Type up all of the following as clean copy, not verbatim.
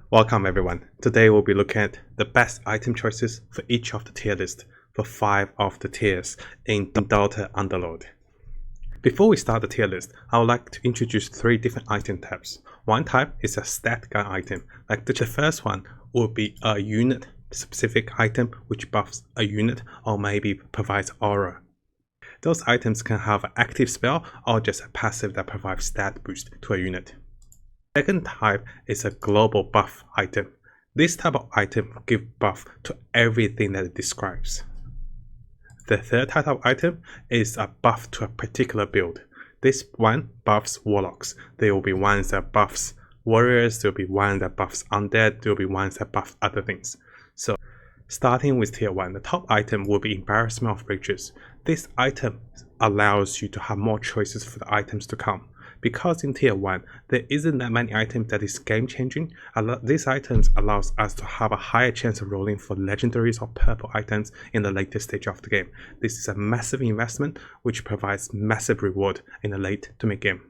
Welcome everyone. Today we'll be looking at the best item choices for each of the tier list for 5 of the tiers in Dota Underlords. Before we start the tier list, I would like to introduce 3 different item types. One type is a stat gun item. Like the first one will be a unit specific item which buffs a unit or maybe provides aura. Those items can have an active spell or just a passive that provides stat boost to a unit. Second type is a global buff item. This type of item will give buff to everything that it describes. The third type of item is a buff to a particular build. This one buffs warlocks. There will be ones that buffs warriors, there will be one that buffs undead, there will be ones that buff other things. So starting with tier 1, the top item will be Embarrassment of Riches. This item allows you to have more choices for the items to come. Because in tier 1, there isn't that many items that is game changing, these items allows us to have a higher chance of rolling for legendaries or purple items in the later stage of the game. This is a massive investment which provides massive reward in the late to mid game.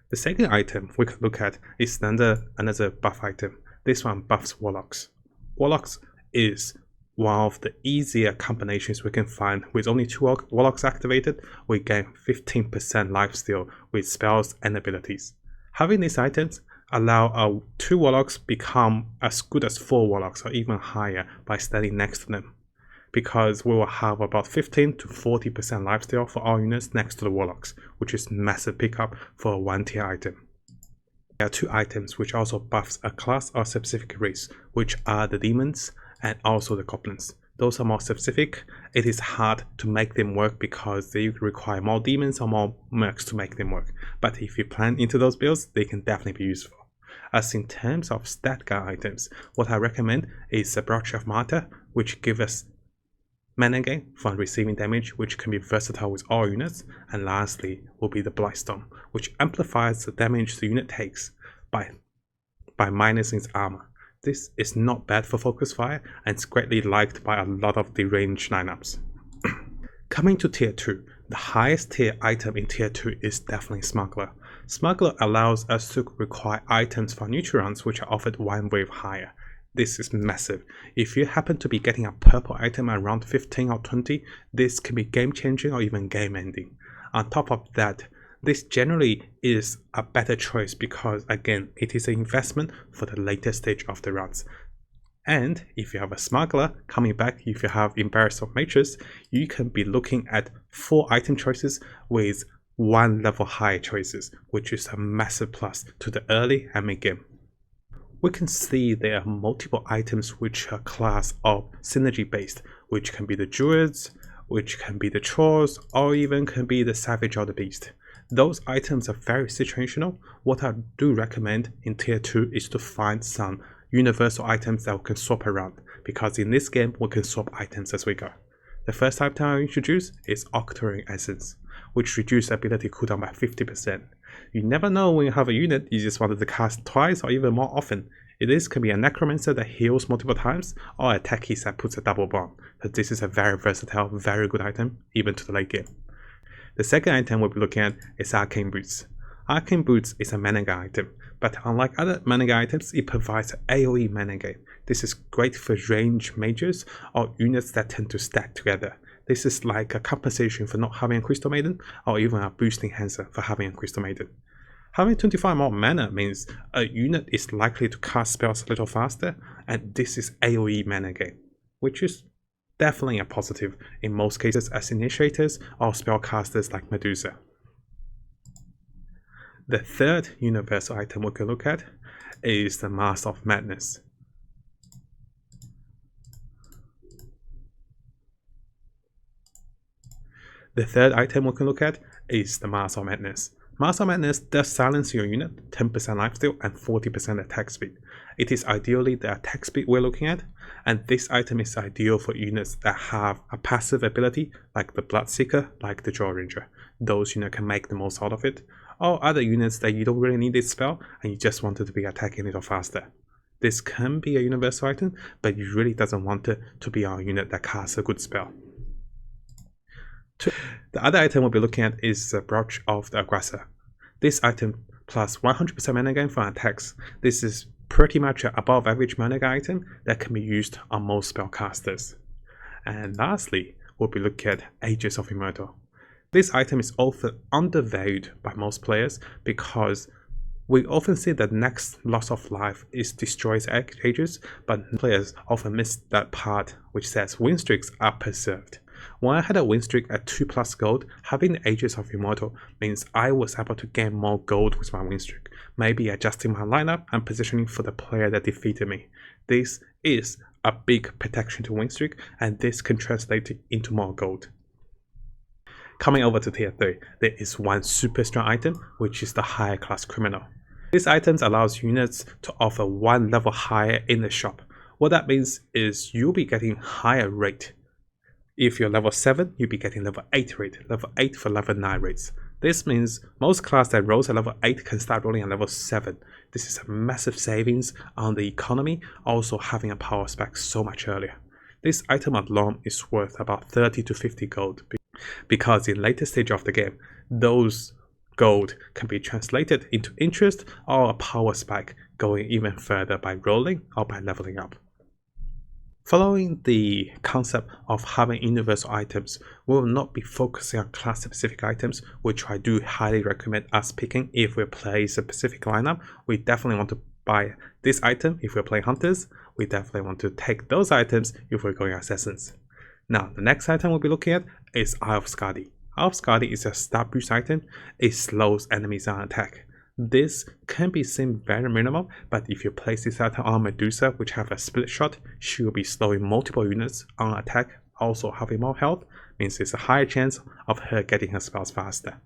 The second item we could look at is another buff item. This one buffs warlocks. Warlocks is one of the easier combinations we can find. With only 2 warlocks activated, we gain 15% lifesteal with spells and abilities. Having these items allow our 2 warlocks become as good as 4 warlocks or even higher by standing next to them, because we will have about 15 to 40% lifesteal for all units next to the warlocks, which is massive pickup for a 1 tier item. There are 2 items which also buffs a class or specific race, which are the demons and also the goblins. Those are more specific. It is hard to make them work because they require more demons or more mercs to make them work. But if you plan into those builds, they can definitely be useful. As in terms of stat gun items, what I recommend is the BROOCH of Martyr, which gives us mana gain from receiving damage, which can be versatile with all units. And lastly will be the Blightstorm, which amplifies the damage the unit takes by minusing its armor. This is not bad for focus fire and it's greatly liked by a lot of the range lineups. Coming to tier 2, the highest tier item in tier 2 is definitely Smuggler. Smuggler allows us to require items for neutral rounds which are offered 1 wave higher. This is massive. If you happen to be getting a purple item around 15 or 20, this can be game changing or even game ending. On top of that, this generally is a better choice because again it is an investment for the later stage of the rounds. And if you have a Smuggler coming back, if you have Embarrassment of Riches, you can be looking at 4 item choices with 1 level higher choices, which is a massive plus to the early and mid game. We can see there are multiple items which are class of synergy based, which can be the druids, which can be the trolls, or even can be the savage or the beast. Those items are very situational. What I do recommend in tier 2 is to find some universal items that we can swap around, because in this game we can swap items as we go. The first item I introduce is Octarine Essence, which reduces ability cooldown by 50%. You never know when you have a unit you just wanted to cast twice or even more often. This can be a Necromancer that heals multiple times or a Techies that puts a double bomb. But this is a very versatile, very good item even to the late game. The second item we'll be looking at is Arcane Boots. Arcane Boots is a mana gain item, but unlike other mana gain items, it provides AoE mana gain. This is great for range mages or units that tend to stack together. This is like a compensation for not having a Crystal Maiden, or even a boost enhancer for having a Crystal Maiden. Having 25 more mana means a unit is likely to cast spells a little faster, and this is AoE mana gain, which is definitely a positive in most cases as initiators or spellcasters like Medusa. The third universal item we can look at is the Mask of Madness. The third item we can look at is the Mask of Madness. Mask of Madness does silence your unit, 10% lifesteal and 40% attack speed. It is ideally the attack speed we're looking at, and this item is ideal for units that have a passive ability like the Bloodseeker, like the Draw Ranger. Those units can make the most out of it, or other units that you don't really need this spell and you just wanted to be attacking a little faster. This can be a universal item, but you really doesn't want it to be on a unit that casts a good spell. The other item we'll be looking at is the Brooch of the Aggressor. This item plus 100% mana gain from attacks. This is pretty much an above average mana gain item that can be used on most spellcasters. And lastly, we'll be looking at Aegis of Immortal. This item is often undervalued by most players because we often see the next loss of life is destroys Aegis, but players often miss that part which says win streaks are preserved. When I had a win streak at 2+ gold, having the Aegis of Immortal means I was able to gain more gold with my win streak, maybe adjusting my lineup and positioning for the player that defeated me. This is a big protection to win streak, and this can translate into more gold. Coming over to tier 3, there is one super strong item, which is the higher class criminal. This item allows units to offer one level higher in the shop. What that means is you'll be getting higher rate. If you're level 7, you'll be getting level 8 rate, level 8 for level 9 rates. This means most class that rolls at level 8 can start rolling at level 7. This is a massive savings on the economy, also having a power spec so much earlier. This item alone is worth about 30 to 50 gold, because in later stage of the game, those gold can be translated into interest or a power spike going even further by rolling or by leveling up. Following the concept of having universal items, we will not be focusing on class specific items, which I do highly recommend us picking if we play a specific lineup. We definitely want to buy this item if we're playing hunters. We definitely want to take those items if we're going assassins. Now, the next item we'll be looking at is Eye of Skadi. Eye of Skadi is a stat boost item. It slows enemies on attack. This can be seen very minimal, but if you place this item on Medusa, which have a split shot, she will be slowing multiple units on attack, also having more health, means there's a higher chance of her getting her spells faster.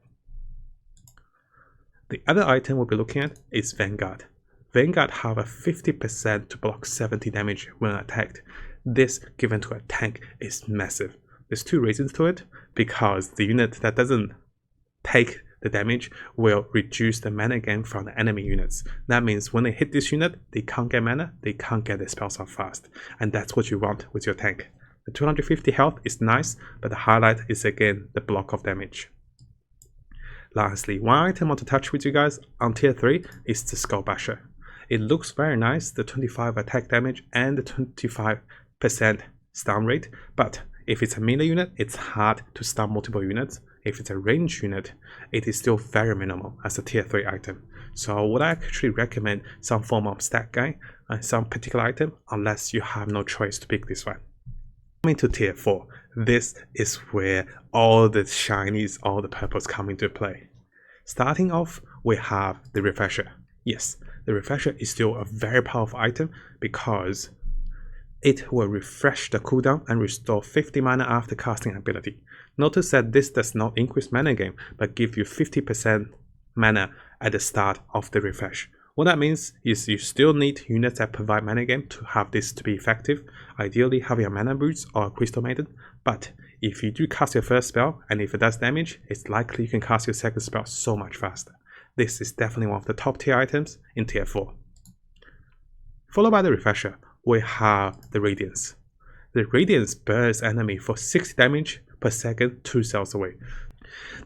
The other item we'll be looking at is Vanguard. Vanguard have a 50% to block 70 damage when attacked. This given to a tank is massive. There's two reasons to it, because the unit that doesn't take the damage will reduce the mana gain from the enemy units. That means when they hit this unit, they can't get mana, they can't get their spells off fast, and that's what you want with your tank. The 250 health is nice, but the highlight is again the block of damage. Lastly, one item I want to touch with you guys on tier 3 is the Skull Basher. It looks very nice, the 25 attack damage and the 25% stun rate, but if it's a melee unit, it's hard to stun multiple units. If it's a range unit, it is still very minimal as a tier 3 item. So would I actually recommend some form of stat guy and some particular item unless you have no choice to pick this one. Coming to tier 4, this is where all the shinies, all the purples come into play. Starting off, we have the Refresher. Yes, the Refresher is still a very powerful item because it will refresh the cooldown and restore 50 mana after casting ability. Notice that this does not increase mana gain, but give you 50% mana at the start of the refresh. What that means is you still need units that provide mana gain to have this to be effective, ideally having a mana boots or a crystal maiden, but if you do cast your first spell and if it does damage, it's likely you can cast your second spell so much faster. This is definitely one of the top tier items in tier 4. Followed by the Refresher, we have the Radiance. The Radiance burns enemy for 60 damage per second 2 cells away.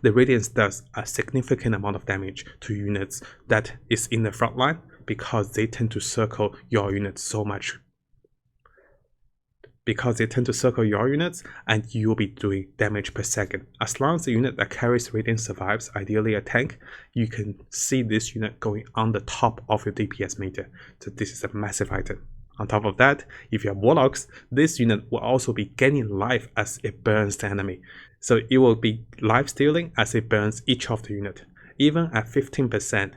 The Radiance does a significant amount of damage to units that is in the front line because they tend to circle your units so much. And you will be doing damage per second. As long as the unit that carries Radiance survives, ideally a tank, you can see this unit going on the top of your DPS meter. So this is a massive item. On top of that, if you have Warlocks, this unit will also be gaining life as it burns the enemy. So it will be life stealing as it burns each of the unit. Even at 15%,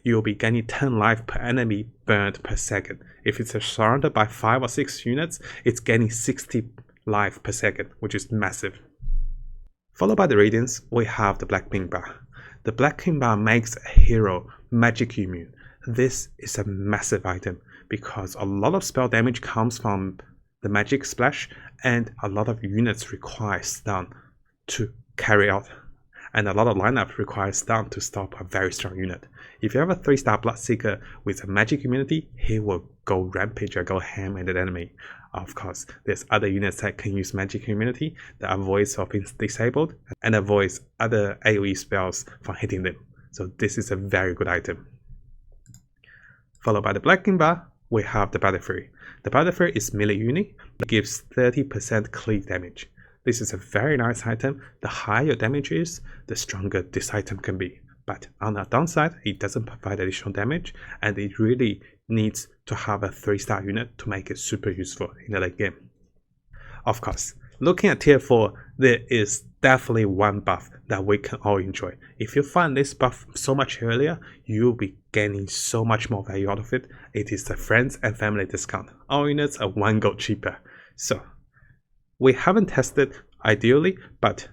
you will be gaining 10 life per enemy burned per second. If it's surrounded by 5 or 6 units, it's gaining 60 life per second, which is massive. Followed by the Radiance, we have the Black Pink Bar. The Black Pink Bar makes a hero magic immune. This is a massive item because a lot of spell damage comes from the magic splash and a lot of units require stun to carry out, and a lot of lineup requires stun to stop a very strong unit. If you have a 3-star Bloodseeker with a magic immunity, he will go rampage or go ham at the enemy. Of course, there's other units that can use magic immunity that avoids of being disabled and avoids other AoE spells from hitting them. So this is a very good item. Followed by the black bar, we have the Battle Fury. The Battle Fury is melee unit. It gives 30% cleave damage. This is a very nice item. The higher your damage is, the stronger this item can be. But on the downside, it doesn't provide additional damage, and it really needs to have a 3-star unit to make it super useful in the late game. Of course, looking at tier 4, there is definitely one buff that we can all enjoy. If you find this buff so much earlier, you'll be gaining so much more value out of it. It is the friends and family discount. All units are 1 gold cheaper. So we haven't tested ideally, but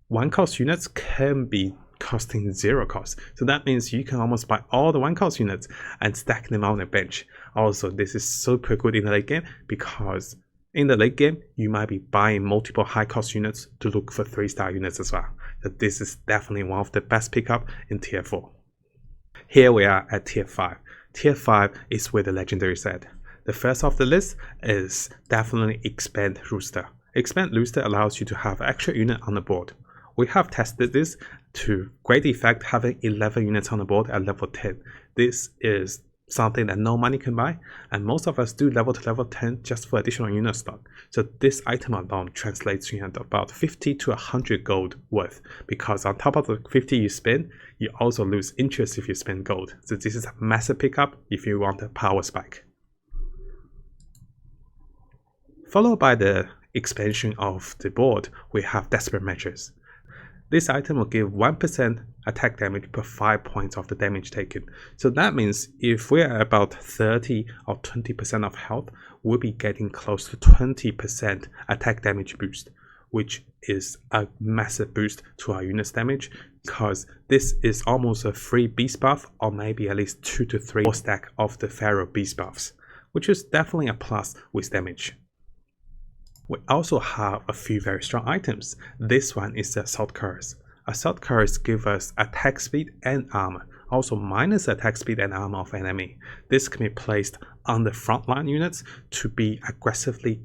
1 cost units can be costing 0 cost. So that means you can almost buy all the 1 cost units and stack them on a bench. Also, this is super good in the late game because in the late game, you might be buying multiple high cost units to look for 3-star units as well. So this is definitely one of the best pickup in tier 4. Here we are at tier 5. Tier 5 is where the legendary is at. The first of the list is definitely Expand Rooster. Expand Rooster allows you to have extra unit on the board. We have tested this to great effect, having 11 units on the board at level 10. This is something that no money can buy, and most of us do level to level 10 just for additional unit stock. So this item alone translates to about 50 to 100 gold worth, because on top of the 50 you spend, you also lose interest if you spend gold. So this is a massive pickup if you want a power spike. Followed by the expansion of the board, we have Desperate Measures. This item will give 1% attack damage per 5 points of the damage taken. So that means if we're at about 30 or 20% of health, we'll be getting close to 20% attack damage boost, which is a massive boost to our unit's damage, because this is almost a free beast buff, or maybe at least 2 to 3 more stack of the Pharaoh beast buffs, which is definitely a plus with damage. We also have a few very strong items. This one is the Assault Cuirass. Assault Cuirass give us attack speed and armor, also minus attack speed and armor of enemy. This can be placed on the frontline units to be aggressively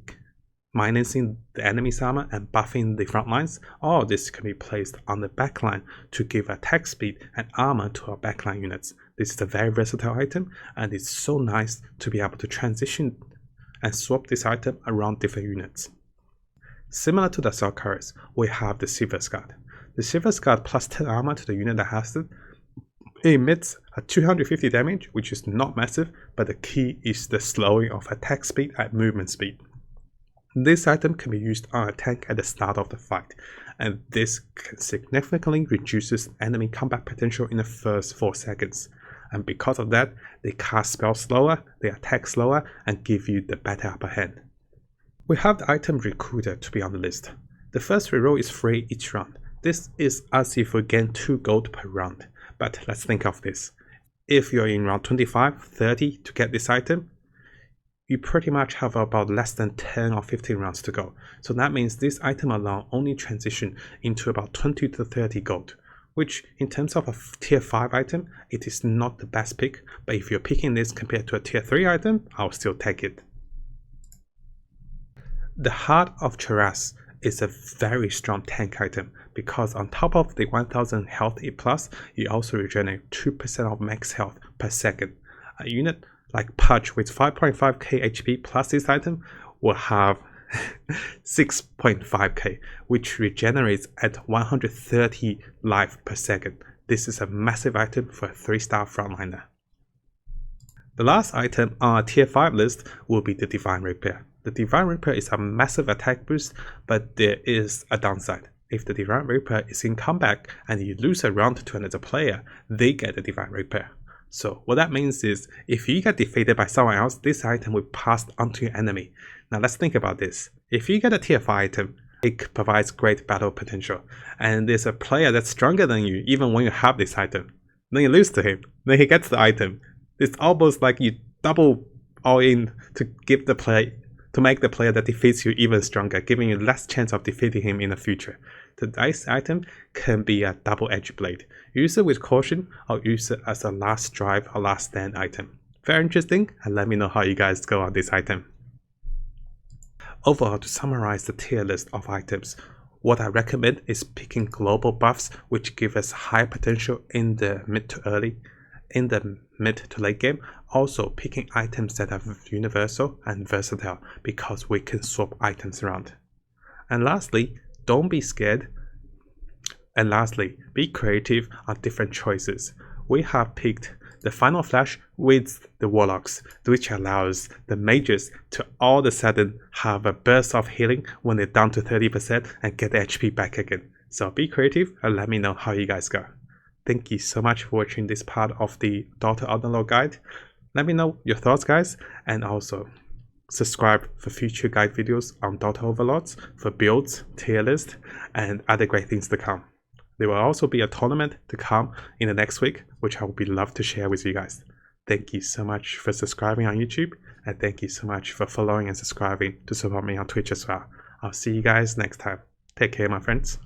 minusing the enemy's armor and buffing the front lines, or this can be placed on the backline to give attack speed and armor to our backline units. This is a very versatile item, and it's so nice to be able to transition and swap this item around different units. Similar to the Assault Cuirass, we have the Silver Scud. The Silver Scud plus 10 armor to the unit that has it. It emits a 250 damage, which is not massive, but the key is the slowing of attack speed and movement speed. This item can be used on a tank at the start of the fight, and this significantly reduces enemy combat potential in the first 4 seconds. And because of that, they cast spells slower, they attack slower, and give you the better upper hand. We have the item Recruiter to be on the list. The first reroll is free each round. This is as if we gain 2 gold per round. But let's think of this. If you're in round 25, 30 to get this item, you pretty much have about less than 10 or 15 rounds to go. So that means this item alone only transition into about 20 to 30 gold. Which in terms of a tier 5 item, it is not the best pick, but if you're picking this compared to a tier 3 item, I'll still take it. The Heart of CUIRASS is a very strong tank item, because on top of the 1000 health plus, you also regenerate 2% of max health per second. A unit like PUDGE with 5.5k HP plus this item will have 6.5k, which regenerates at 130 life per second. This is a massive item for a 3-star frontliner. The last item on our tier 5 list will be the Divine Rapier. The Divine Rapier is a massive attack boost, but there is a downside. If the Divine Rapier is in combat and you lose a round to another player, they get the Divine Rapier. So what that means is, if you get defeated by someone else, this item will pass on to your enemy. Now let's think about this. If you get a tier 5 item, it provides great battle potential, and there's a player that's stronger than you even when you have this item. Then you lose to him, then he gets the item. It's almost like you double all in to give the player, to make the player that defeats you even stronger, giving you less chance of defeating him in the future. This item can be a double-edged blade. Use it with caution, or use it as a last drive or last stand item. Very interesting, and let me know how you guys go on this item. Overall, to summarize the tier list of items, what I recommend is picking global buffs which give us high potential in the mid to late game. Also picking items that are universal and versatile because we can swap items around. And lastly, don't be scared. And lastly, be creative on different choices. We have picked the Final Flash with the Warlocks, which allows the mages to all of a sudden have a burst of healing when they're down to 30% and get the HP back again. So be creative and let me know how you guys go. Thank you so much for watching this part of the Dota Underlords guide. Let me know your thoughts, guys, and also subscribe for future guide videos on Dota Overlords for builds, tier list, and other great things to come. There will also be a tournament to come in the next week, which I would be love to share with you guys. Thank you so much for subscribing on YouTube, and thank you so much for following and subscribing to support me on Twitch as well. I'll see you guys next time. Take care, my friends.